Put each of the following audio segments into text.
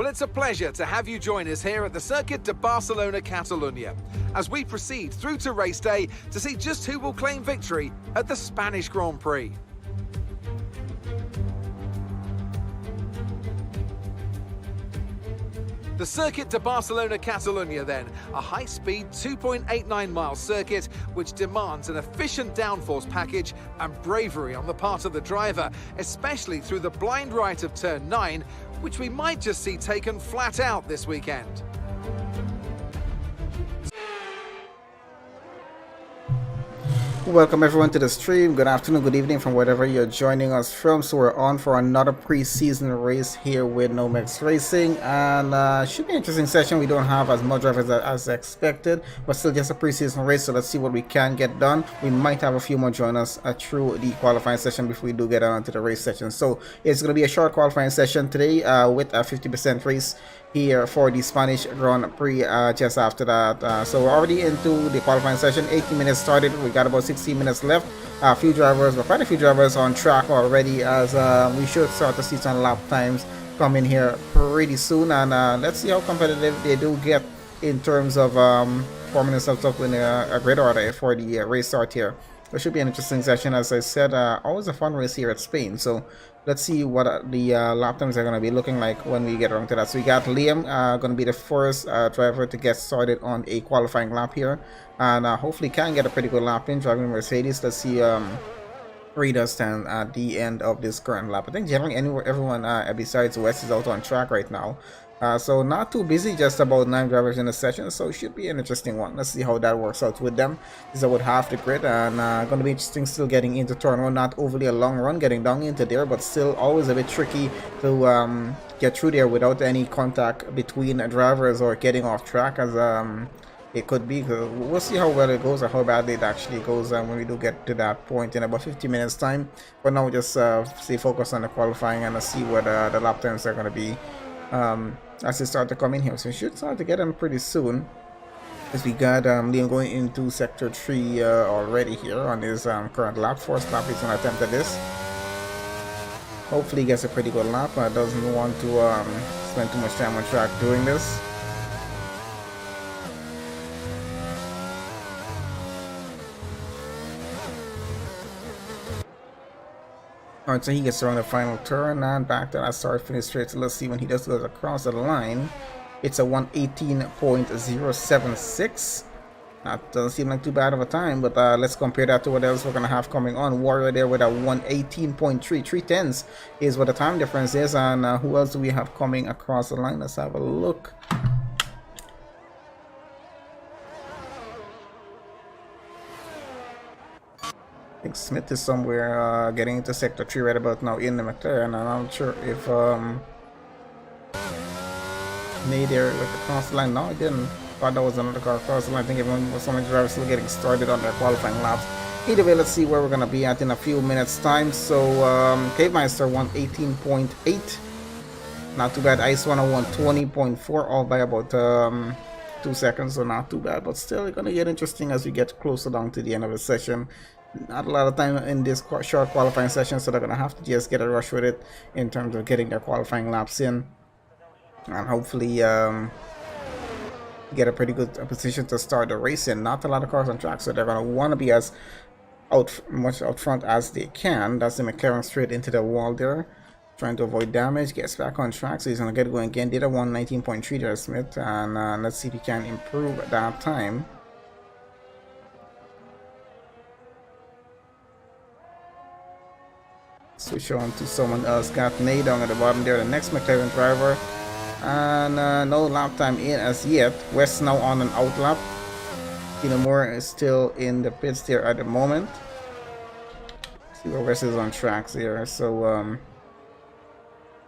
Well, it's a pleasure to have you join us here at the Circuit de Barcelona, Catalunya, as we proceed through to race day to see just who will claim victory at the Spanish Grand Prix. The Circuit de Barcelona, Catalunya then, a high-speed 2.89-mile circuit which demands an efficient downforce package and bravery on the part of the driver, especially through the blind right of turn 9, which we might just see taken flat out this weekend. Welcome everyone to the stream. Good afternoon, good evening from wherever you're joining us from. So we're on for another pre-season race here with NOMEX Racing, and should be an interesting session. We don't have as much drivers as expected, but still just a pre-season race, so let's see what we can get done. We might have a few more join us through the qualifying session before we do get on to the race session. So it's going to be a short qualifying session today with a 50% race here for the Spanish Grand Prix just after that. So we're already into the qualifying session. 18 minutes started. We got about 16 minutes left. A few drivers, but quite a few drivers on track already, as we should start to see some lap times come in here pretty soon. And let's see how competitive they do get in terms of forming themselves up in a great order for the race start here. It should be an interesting session, as I said. Always a fun race here at Spain. So let's see what the lap times are going to be looking like when we get around to that. So we got Liam going to be the first driver to get started on a qualifying lap here, and hopefully can get a pretty good lap in driving Mercedes. Let's see where he does stand at the end of this current lap. I think generally everyone besides West is out on track right now. So not too busy, just about 9 drivers in the session, so it should be an interesting one. Let's see how that works out with them. This is about half the grid, and going to be interesting still getting into turn 1. Not overly a long run getting down into there, but still always a bit tricky to get through there without any contact between drivers or getting off track, as it could be. We'll see how well it goes or how bad it actually goes when we do get to that point in about 50 minutes time. But now just stay focused on the qualifying and see what the lap times are going to be as they start to come in here. So we should start to get them pretty soon, as we got Liam going into sector 3 already here on his current lap. First lap he's going to attempt at this. Hopefully he gets a pretty good lap. Doesn't want to spend too much time on track doing this. Alright, so he gets around the final turn and back to that start finish straight. So let's see when he does goes across the line. It's a 118.076. That doesn't seem like too bad of a time, but let's compare that to what else we're going to have coming on. Warrior there with a 118.3. 3/10 is what the time difference is. And who else do we have coming across the line? Let's have a look. I think Smith is somewhere getting into sector 3 right about now in the McLaren, and I'm not sure if Nader with across the line. No, I didn't. Thought that was another car across the line. I think everyone was, so many drivers still getting started on their qualifying laps. Either way, let's see where we're gonna be at in a few minutes time. So Cavemeister 118.8, not too bad. Ice 101 all by about 2 seconds, so not too bad, but still gonna get interesting as we get closer down to the end of the session. Not a lot of time in this short qualifying session, so they're gonna have to just get a rush with it in terms of getting their qualifying laps in, and hopefully get a pretty good position to start the race in. Not a lot of cars on track, so they're gonna want to be as much out front as they can. That's the McLaren straight into the wall there, trying to avoid damage. Gets back on track, so he's gonna get going again. Did a 119.3 there, Smith, and let's see if he can improve that time. Switch on to someone else. Got Nate down at the bottom there, the next McLaren driver, and no lap time in as yet. West now on an out lap. Tino Moore is still in the pits there at the moment. See where West is on tracks here. So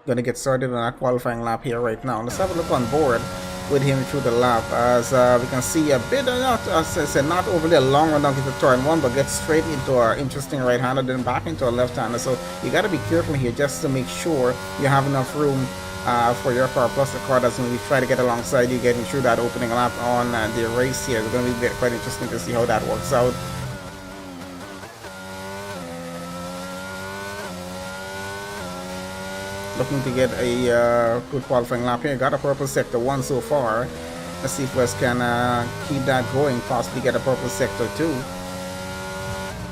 gonna get started on our qualifying lap here right now. Let's have a look on board with him through the lap, as we can see a bit of not overly a long run down into turn 1, but gets straight into our interesting right-hander, then back into a left-hander. So you got to be careful here just to make sure you have enough room for your car, plus the car that's going to be trying to get alongside you getting through that opening lap on the race here. It's going to be quite interesting to see how that works out. looking to get a good qualifying lap here. Got a purple sector 1 so far. Let's see if West can keep that going, possibly get a purple sector 2.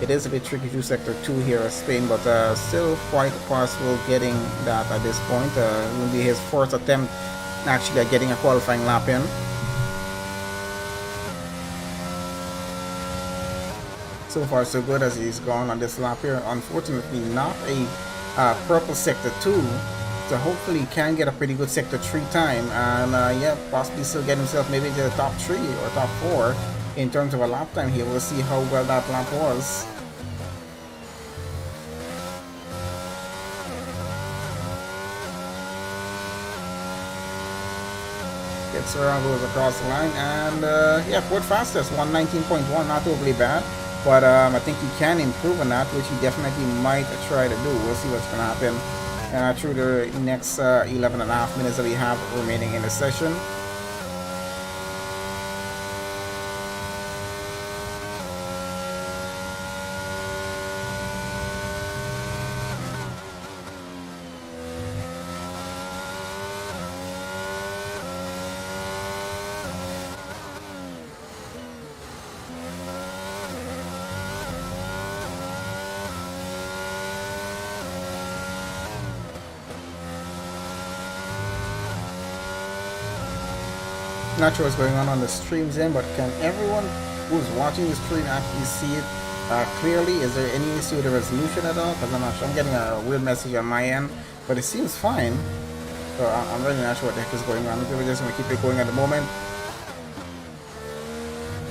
It is a bit tricky to sector 2 here at Spain, but still quite possible getting that at this point. It will be his first attempt actually at getting a qualifying lap in. So far so good as he's gone on this lap here. Unfortunately not a purple sector 2, so hopefully he can get a pretty good sector 3 time, and yeah, possibly still get himself maybe to the top 3 or top 4 in terms of a lap time here. We'll see how well that lap was. Gets around, goes across the line, and yeah, fourth fastest, 119.1, not overly bad. But I think he can improve on that, which he definitely might try to do. We'll see what's going to happen through the next 11 and a half minutes that we have remaining in the session. Not sure what's going on the streams in, but can everyone who's watching the stream actually see it clearly? Is there any issue with the resolution at all? Because I'm not sure. I'm getting a weird message on my end, but it seems fine. So I'm really not sure what the heck is going on. We're just going to keep it going at the moment.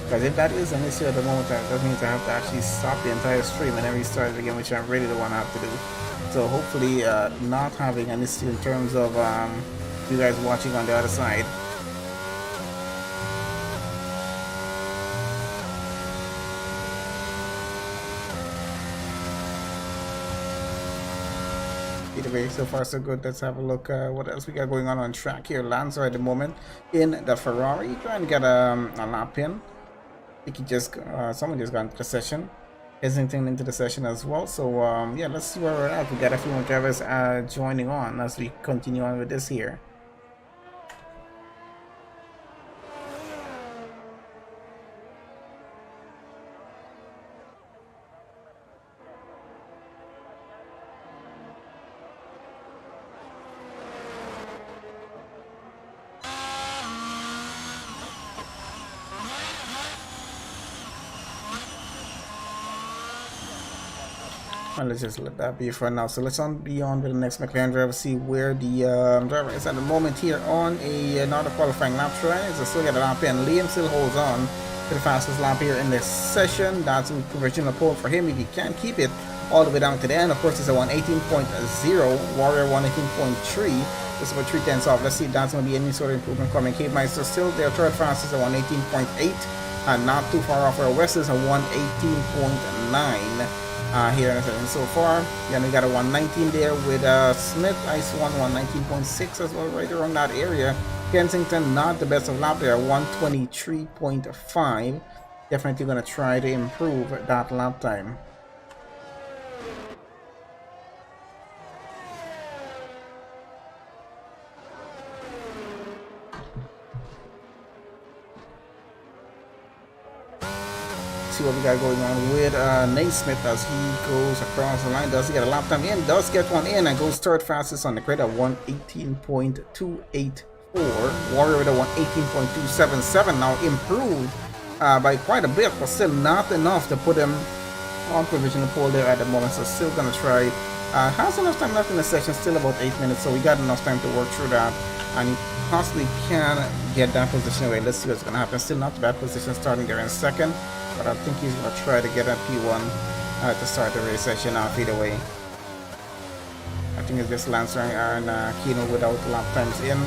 Because if that is an issue at the moment, that means I have to actually stop the entire stream and then restart it again, which I really don't want to have to do. So hopefully not having an issue in terms of you guys watching on the other side. Either way, so far so good. Let's have a look what else we got going on track here. Lancer at the moment in the Ferrari trying to get a lap in. I think he just someone just got into the session. Islington into the session as well. So yeah, let's see where we're at. We got a few more drivers joining on as we continue on with this here. And let's just let that be for now. So let's be on with the next McLaren driver, see where the driver is at the moment here on another qualifying lap try. So still get a lap in. Liam still holds on to the fastest lap here in this session. That's a provisional pole for him if he can keep it all the way down to the end. Of course, it's a 118.0, Warrior 118.3. Just about 3/10 off. Let's see if that's going to be any sort of improvement coming. Cave Meister still their third fastest at 118.8, and not too far off where West is a 118.9. Here in the session so far. Then we got a 119 there with Smith, Ice 119.6 as well, right around that area. Kensington, not the best of lap there, 123.5. Definitely going to try to improve that lap time. See what we got going on with Naismith as he goes across the line. Does he get a lap time in? Does get one in and goes third fastest on the grid at 118.284. Warrior with a 118.277, now improved by quite a bit, but still not enough to put him on provisional pole there at the moment. So still gonna try. Has enough time left in the session, still about 8 minutes, so we got enough time to work through that, and he possibly can get that position away. Let's see what's gonna happen. Still not a bad position starting there in second, but I think he's going to try to get a P1 to start the race session off either way. I think it's just Lancer and Kino without lap times in.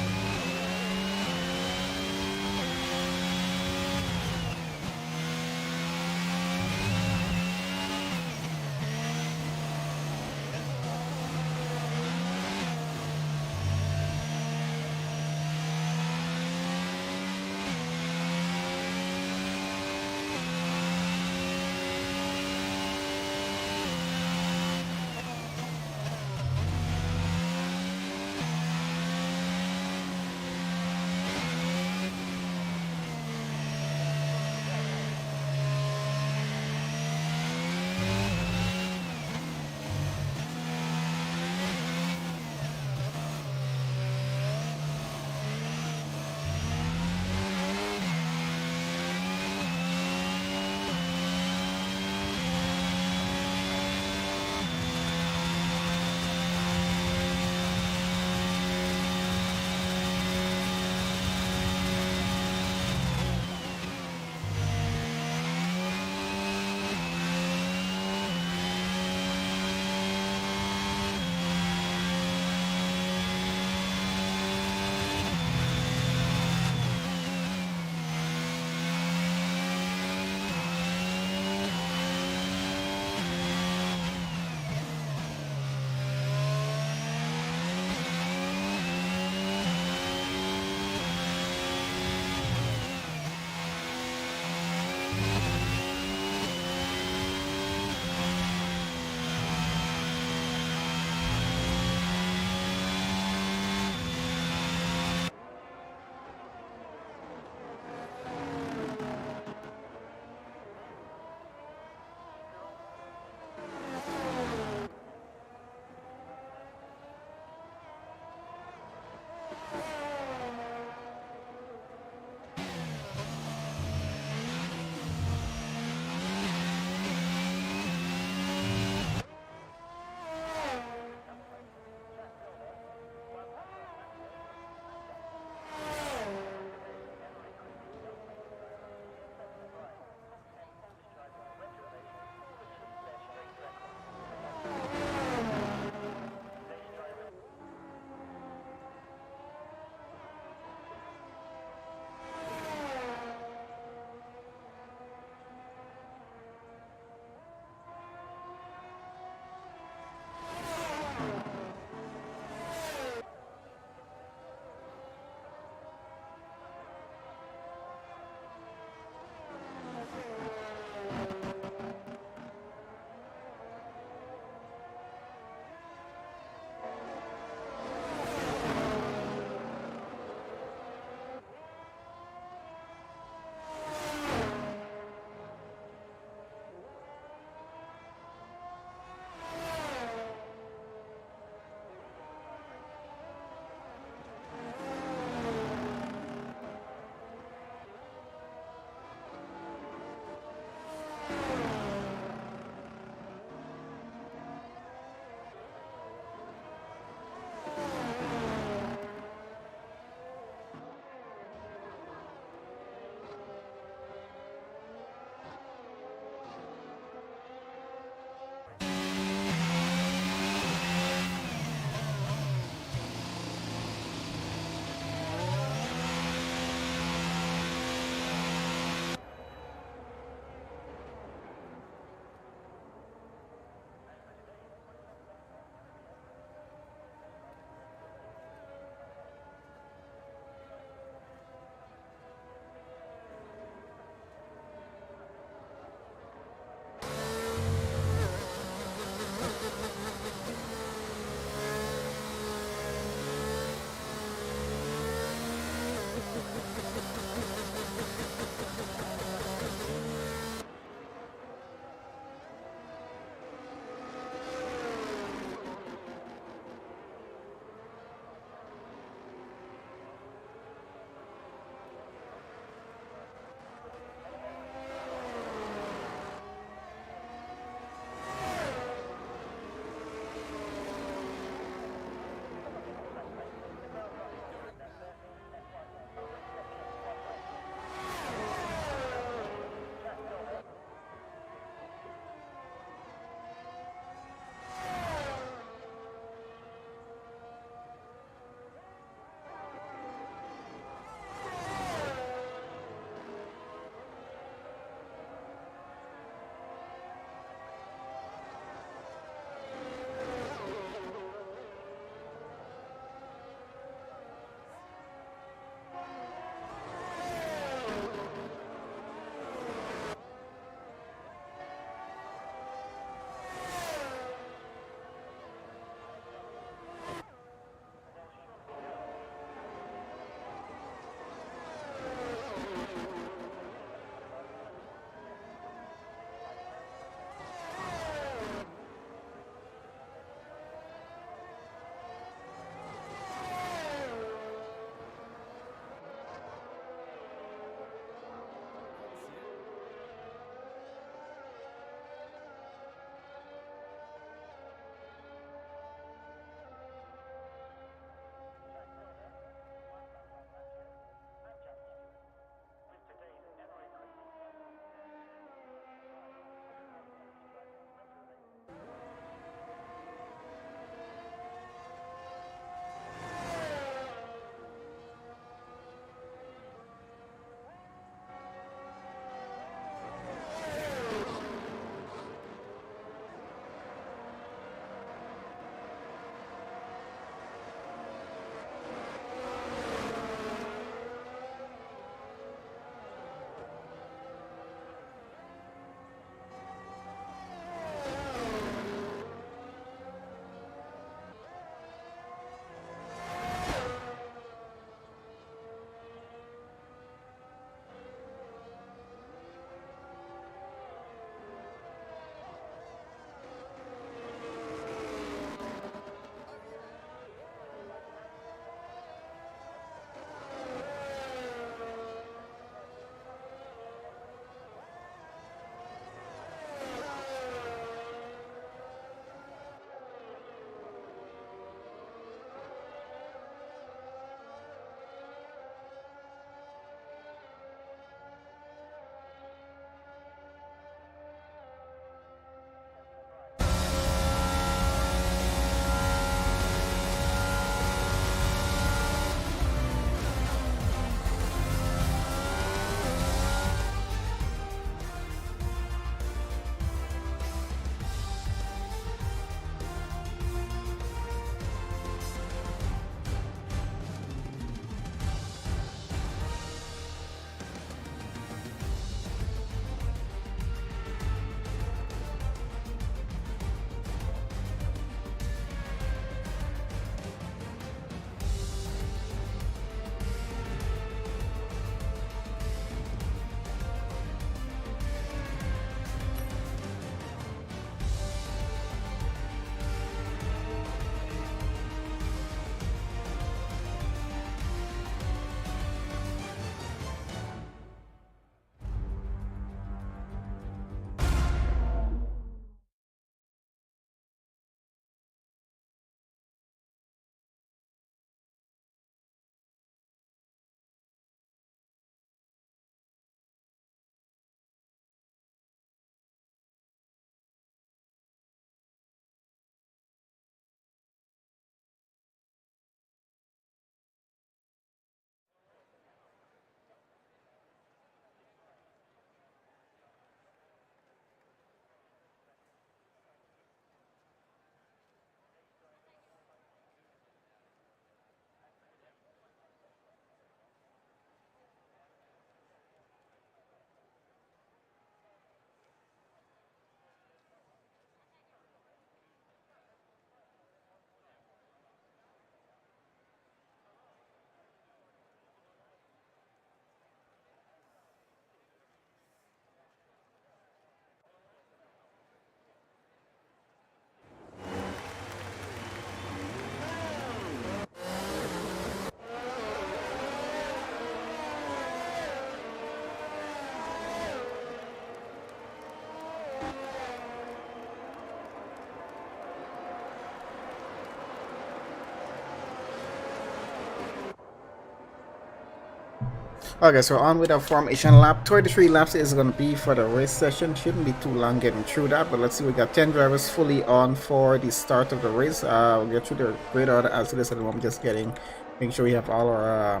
Okay, so on with our formation lap. 23 laps is going to be for the race session. Shouldn't be too long getting through that, but let's see. We got 10 drivers fully on for the start of the race. We'll get through the grid order as it is at the moment. Just making sure we have all our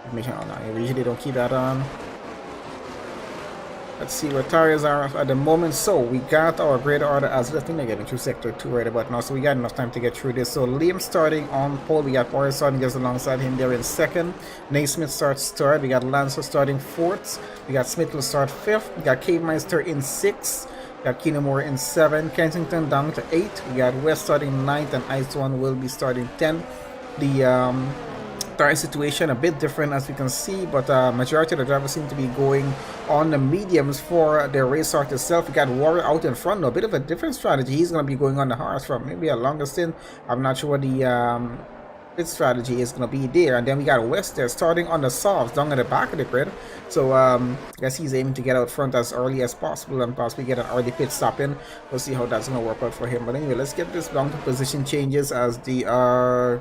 information on. We usually don't keep that on. Let's see where tires are at the moment. So we got our grid order as I think they're getting through sector 2 right about now. So we got enough time to get through this. So Liam starting on pole. We got Warrior starting just alongside him there in second. Naismith starts third. We got Lancer starting fourth. We got Smith will start fifth. We got Cavemeister in sixth. We got Keenamore in 7. Kensington down to 8. We got West starting 9th and Ice One will be starting 10. The tire situation a bit different as we can see, but majority of the drivers seem to be going on the mediums for the race start itself. We got Warrior out in front, a bit of a different strategy. He's going to be going on the hards for maybe a longer stint. I'm not sure what the pit strategy is going to be there. And then we got West there starting on the softs down at the back of the grid. So I guess he's aiming to get out front as early as possible and possibly get an early pit stop in. We'll see how that's going to work out for him. But anyway, let's get this down to position changes as the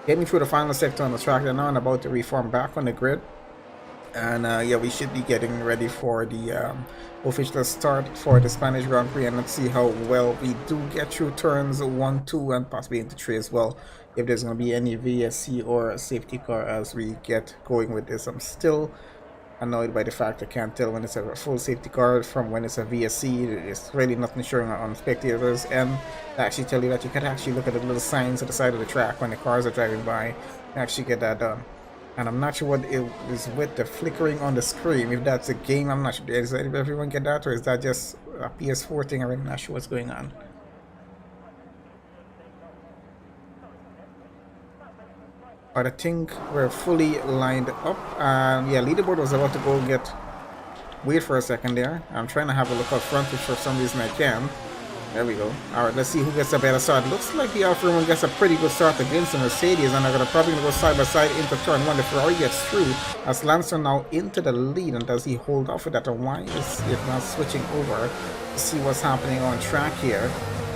getting through the final sector on the track. They're now about to reform back on the grid. And yeah, we should be getting ready for the official start for the Spanish Grand Prix. And let's see how well we do get through turns 1, 2, and possibly into 3 as well. If there's going to be any VSC or a safety car as we get going with this. I'm still annoyed by the fact I can't tell when it's a full safety car from when it's a VSC. It's really nothing showing on spectators, and they actually tell you that you can actually look at the little signs at the side of the track when the cars are driving by and actually get that done. And I'm not sure what it is with the flickering on the screen. If that's a game, I'm not sure. Does everyone get that, or is that just a PS4 thing? I'm not sure what's going on. But I think we're fully lined up. Yeah, leaderboard was about to go get... Wait for a second there. I'm trying to have a look up front, which for some reason I can. There we go. Alright, let's see who gets a better start. Looks like the Alfa Romeo gets a pretty good start against the Mercedes, and they're gonna probably go side by side into turn 1. The Ferrari gets through as Lancer now into the lead, and does he hold off with that, or why is it not switching over to see what's happening on track here?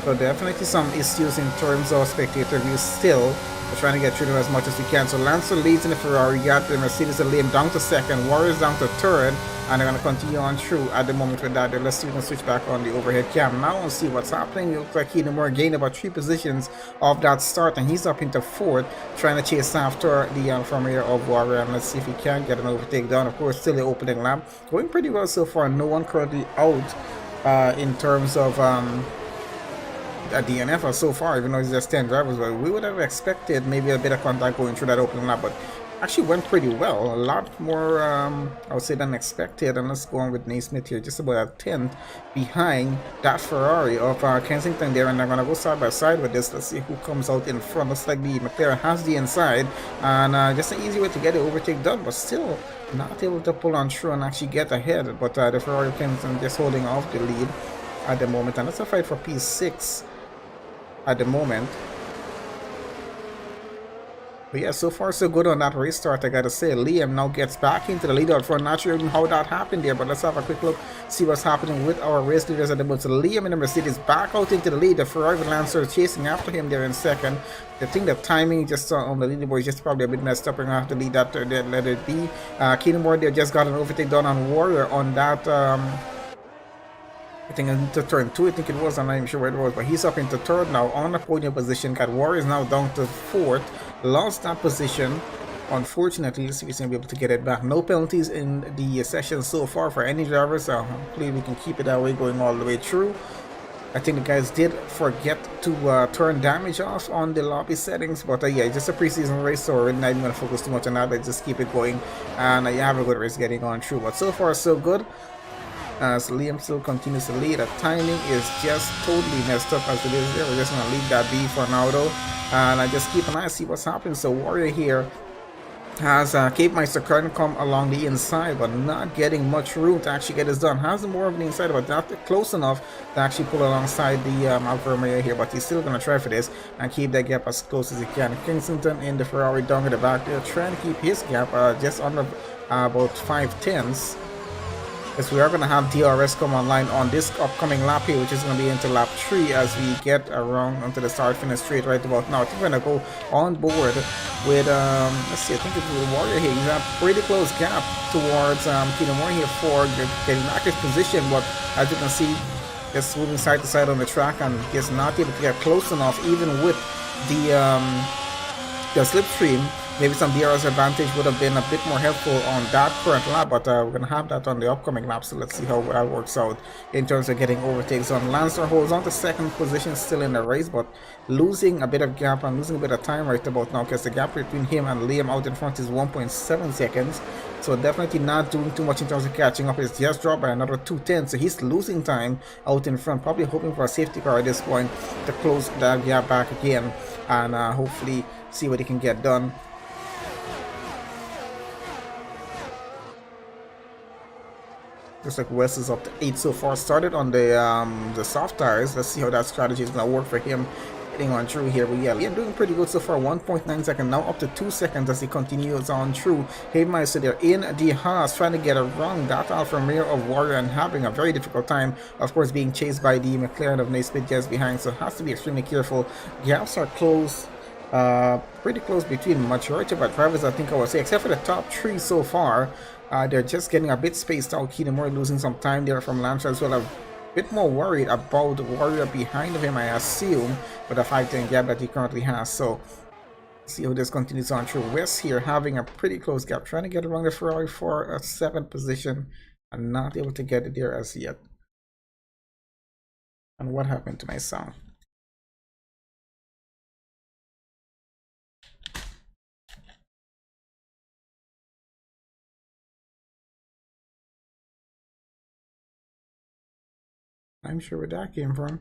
So definitely some issues in terms of spectator view still. We're trying to get through them as much as we can. So Lancer leads in the Ferrari, got the Mercedes and Liam down to second, Warriors down to third, and they're going to continue on through at the moment with that. Let's see if we can switch back on the overhead cam now and see what's happening. It looks like Keenamore gained about 3 positions of that start, and he's up into 4th, trying to chase after the Alfa Romeo of Warrior. And let's see if he can get an overtake down. Of course, still the opening lap. Going pretty well so far. No one currently out in terms of... at the DNF so far, even though it's just 10 drivers, but we would have expected maybe a bit of contact going through that opening lap, but actually went pretty well. A lot more, I would say, than expected. And let's go on with Naismith here, just about a 10th behind that Ferrari of Kensington there, and they're going to go side by side with this. Let's see who comes out in front. Looks like the McLaren has the inside, and just an easy way to get the overtake done, but still not able to pull on through and actually get ahead. But the Ferrari Kensington just holding off the lead at the moment, and that's a fight for P6 at the moment. But yeah, so far so good on that race start, I gotta say. Liam now gets back into the lead out front. Not sure even how that happened there, but let's have a quick look, see what's happening with our race leaders at the moment. So Liam and the Mercedes back out into the lead. The Ferrari Lancer chasing after him there in second. I think the timing just on the leaderboard is just probably a bit messed up. We're gonna have to lead that, let it be. Keenamore there just got an overtake done on Warrior on that I think into turn 2, I think it was. I'm not even sure where it was, but he's up into 3rd now on the podium position. Got Warriors now down to 4th. Lost that position, unfortunately. Let's see if he's going to be able to get it back. No penalties in the session so far for any drivers, so hopefully we can keep it that way going all the way through. I think the guys did forget to turn damage off on the lobby settings, but yeah, just a preseason race, so we're really not even going to focus too much on that. Let's just keep it going, and you have a good race getting on through. But so far so good. As Liam still continues to lead. The timing is just totally messed up as it is there. We're just going to leave that be for now though, and I just keep an eye, see what's happening. So Warrior here has Cavemeister trying to come along the inside, but not getting much room to actually get this done. Has more of the inside, but not close enough to actually pull alongside the Alfa Romeo here. But he's still going to try for this and keep that gap as close as he can. Kensington in the Ferrari down at the back there, trying to keep his gap just under about 5/10. as we are going to have DRS come online on this upcoming lap here, which is going to be into lap 3 as we get around onto the start finish straight right about now. I think we're going to go on board with, let's see, I think it's the Warrior here. He's a pretty close gap towards Keenan Moore here for getting back his position, but as you can see, just moving side to side on the track and is not able to get close enough, even with the slipstream. Maybe some DRS advantage would have been a bit more helpful on that current lap, but we're going to have that on the upcoming lap, so let's see how that works out in terms of getting overtakes. On Lancer holds on to second position still in the race, but losing a bit of gap and losing a bit of time right about now, because the gap between him and Liam out in front is 1.7 seconds, so definitely not doing too much in terms of catching up. It's just dropped by another 2/10, so he's losing time out in front, probably hoping for a safety car at this point to close that gap back again and hopefully see what he can get done. Looks like Wes is up to 8 so far. Started on the soft tires. Let's see how that strategy is going to work for him getting on through here. But yeah, Liam doing pretty good so far. 1.9 seconds, now up to 2 seconds as he continues on through. Haymeister there in the Haas trying to get around that Alfa Romeo of Warrior and having a very difficult time, of course, being chased by the McLaren of Naismith just behind, so has to be extremely careful. Gaps are close, pretty close between majority of our drivers, I think I would say, except for the top 3 so far. They're just getting a bit spaced out. Keenan Moore losing some time there from Lancer as well. A bit more worried about the Warrior behind him, I assume, with the 5-10 gap that he currently has. So see how this continues on through. West here having a pretty close gap, trying to get around the Ferrari for a 7th position and not able to get it there as yet. And what happened to my sound? I'm sure where that came from.